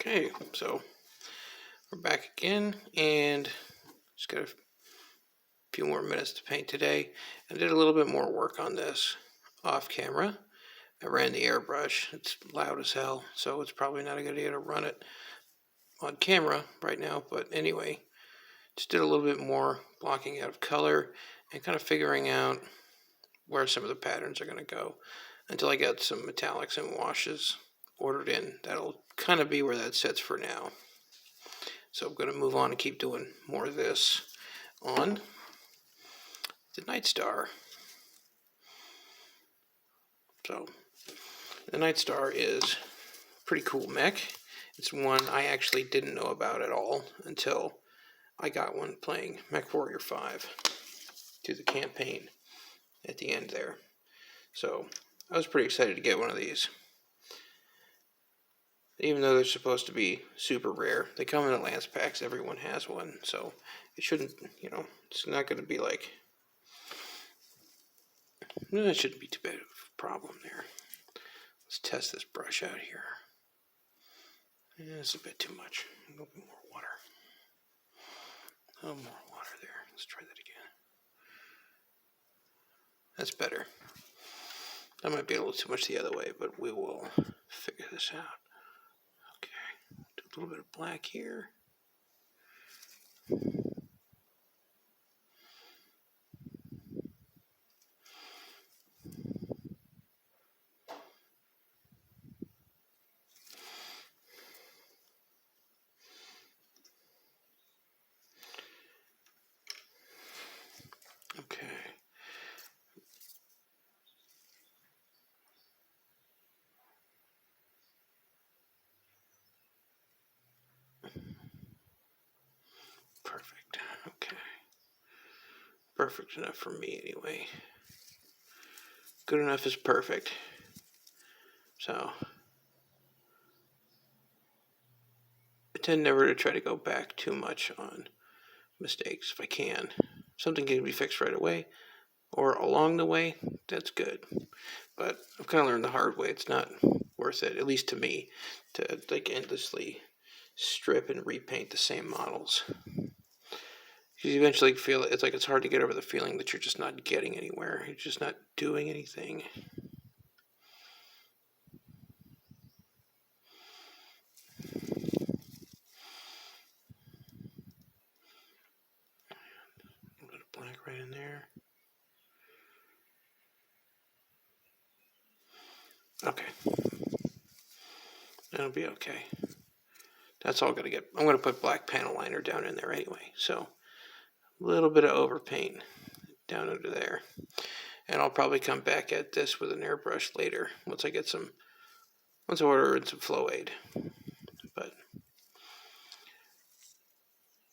Okay, so we're back again, and just got a few more minutes to paint today. I did a little bit more work on this off camera. I ran the airbrush. It's loud as hell, so it's probably not a good idea to run it on camera right now, but anyway, just did a little bit more blocking out of color and kind of figuring out where some of the patterns are going to go until I get some metallics and washes ordered in. That'll kind of be where that sits for now. So I'm going to move on and keep doing more of this on the Nightstar. So the Nightstar is a pretty cool mech. It's one I actually didn't know about at all until I got one playing MechWarrior 5 through the campaign at the end there. So I was pretty excited to get one of these. Even though they're supposed to be super rare, they come in the Lance packs. Everyone has one, so it shouldn't, it's not going to be like, it shouldn't be too bad of a problem there. Let's test this brush out here. Yeah, it's a bit too much. A little bit more water. A little more water there. Let's try that again. That's better. That might be a little too much the other way, but we will figure this out. Okay, do a little bit of black here. Okay. Perfect. Okay. Perfect enough for me anyway. Good enough is perfect. So I tend never to try to go back too much on mistakes if I can. If something can be fixed right away or along the way, that's good. But I've kind of learned the hard way. It's not worth it, at least to me, to like endlessly strip and repaint the same models. You eventually feel it's like it's hard to get over the feeling that you're just not getting anywhere. You're just not doing anything. A little bit of black right in there. Okay. That'll be okay. That's all going to get. I'm going to put black panel liner down in there anyway. So a little bit of overpaint down under there. And I'll probably come back at this with an airbrush later once I order in some flow aid. But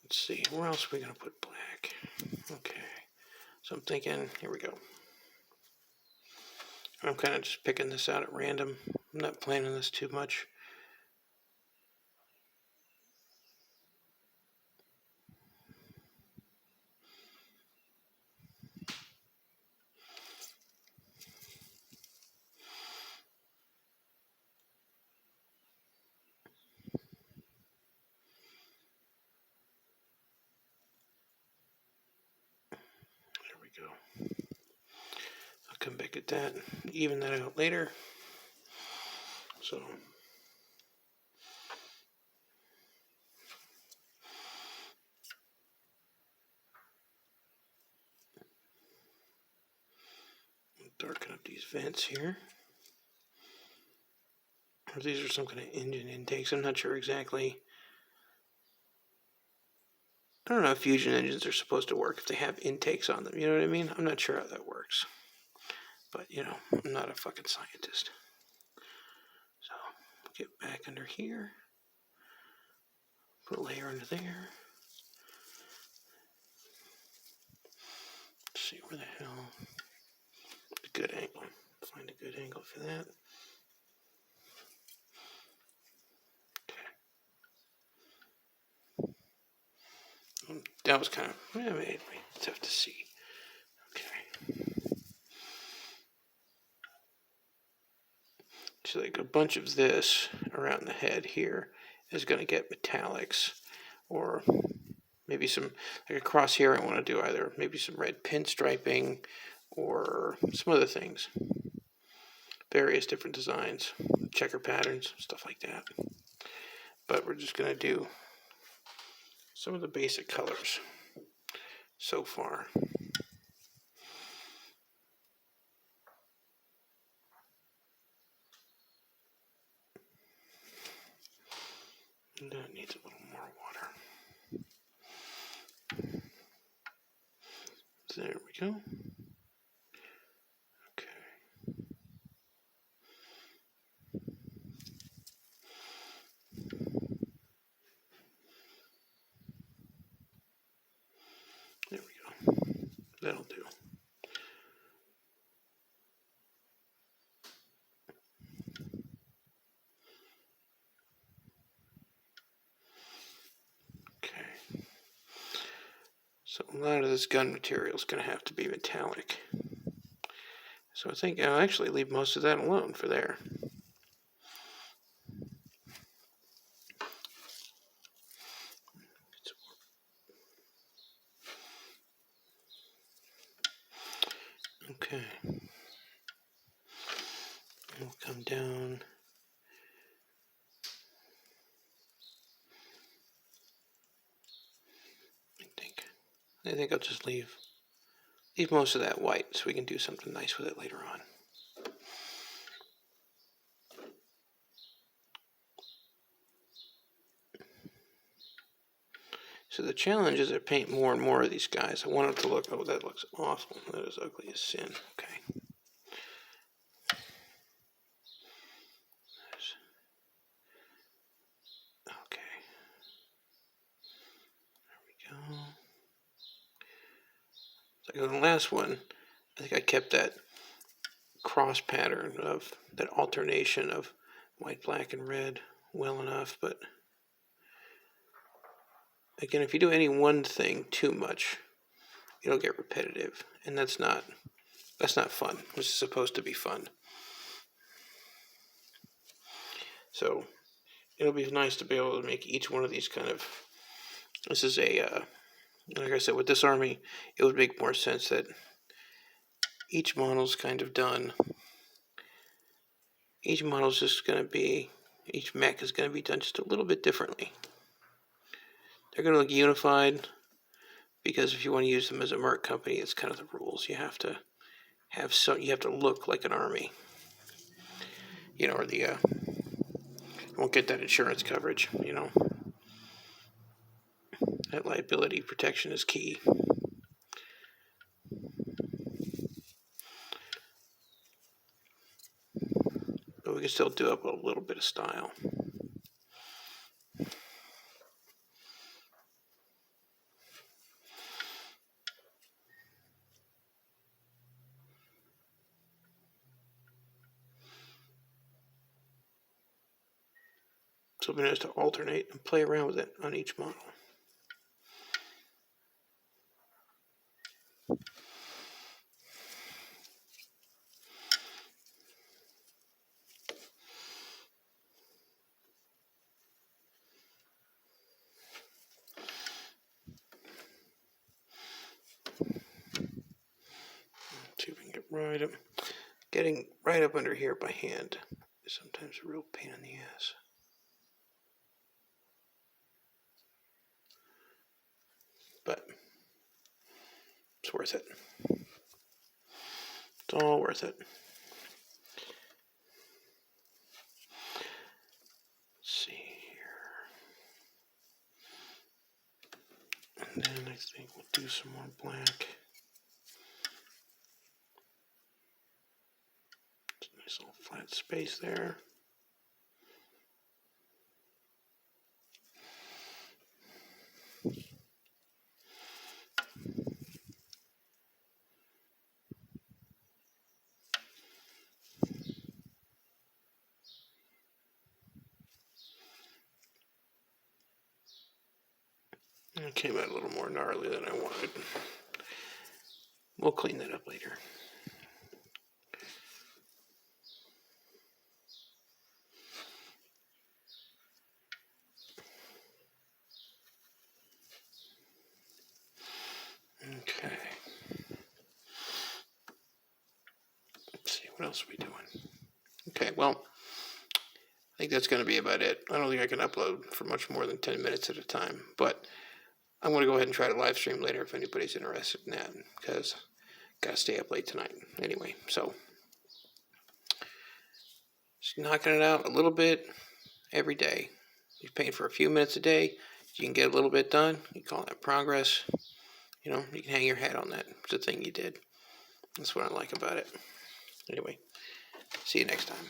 let's see, where else are we going to put black? Okay, so I'm thinking, here we go. I'm kind of just picking this out at random. I'm not planning this too much. Go. I'll come back at that, even that out later. So darken up these vents here. Or these are some kind of engine intakes. I'm not sure exactly. I don't know if fusion engines are supposed to work if they have intakes on them. You know what I mean? I'm not sure how that works. But, I'm not a fucking scientist. So, get back under here. Put a layer under there. Let's see where the hell. A good angle. Find a good angle for that. Okay. That was kind of, maybe tough to see. Okay. So like a bunch of this around the head here, is going to get metallics, or maybe some, like across here I want to do either maybe some red pinstriping or some other things. Various different designs, checker patterns, stuff like that. But we're just going to do some of the basic colors so far. And that needs a little more water. There we go. Okay. There we go. That'll do. Okay. So a lot of this gun material is going to have to be metallic. So I think I'll actually leave most of that alone for there. Okay. We'll come down. I think I'll just leave most of that white so we can do something nice with it later on. So the challenge is to paint more and more of these guys. I want it to look, oh, that looks awful. That is ugly as sin. Okay. Okay. There we go. So the last one, I think I kept that cross pattern of that alternation of white, black, and red well enough, but again, if you do any one thing too much, it'll get repetitive, and that's not fun. This is supposed to be fun. So it'll be nice to be able to make each one of these kind of, this is a, like I said, with this army, it would make more sense that each model's kind of done. Each model's just going to be, each mech is going to be done just a little bit differently. They're going to look unified, because if you want to use them as a merc company, it's kind of the rules. You have to have you have to look like an army. You know, or the won't get that insurance coverage, you know. That liability protection is key. But we can still do up a little bit of style. So it'll be nice to alternate and play around with it on each model. See if we can get right up. Getting right up under here by hand is sometimes a real pain in the ass. But it's worth it. It's all worth it. Let's see here. And then I think we'll do some more black. Nice little flat space there. It came out a little more gnarly than I wanted. We'll clean that up later. What else are we doing? Okay, well, I think that's going to be about it. I don't think I can upload for much more than 10 minutes at a time, but I'm going to go ahead and try to live stream later if anybody's interested in that, because I got to stay up late tonight anyway. So just knocking it out a little bit every day. You're painting for a few minutes a day. You can get a little bit done. You call that progress. You know, you can hang your hat on that. It's a thing you did. That's what I like about it. Anyway, see you next time.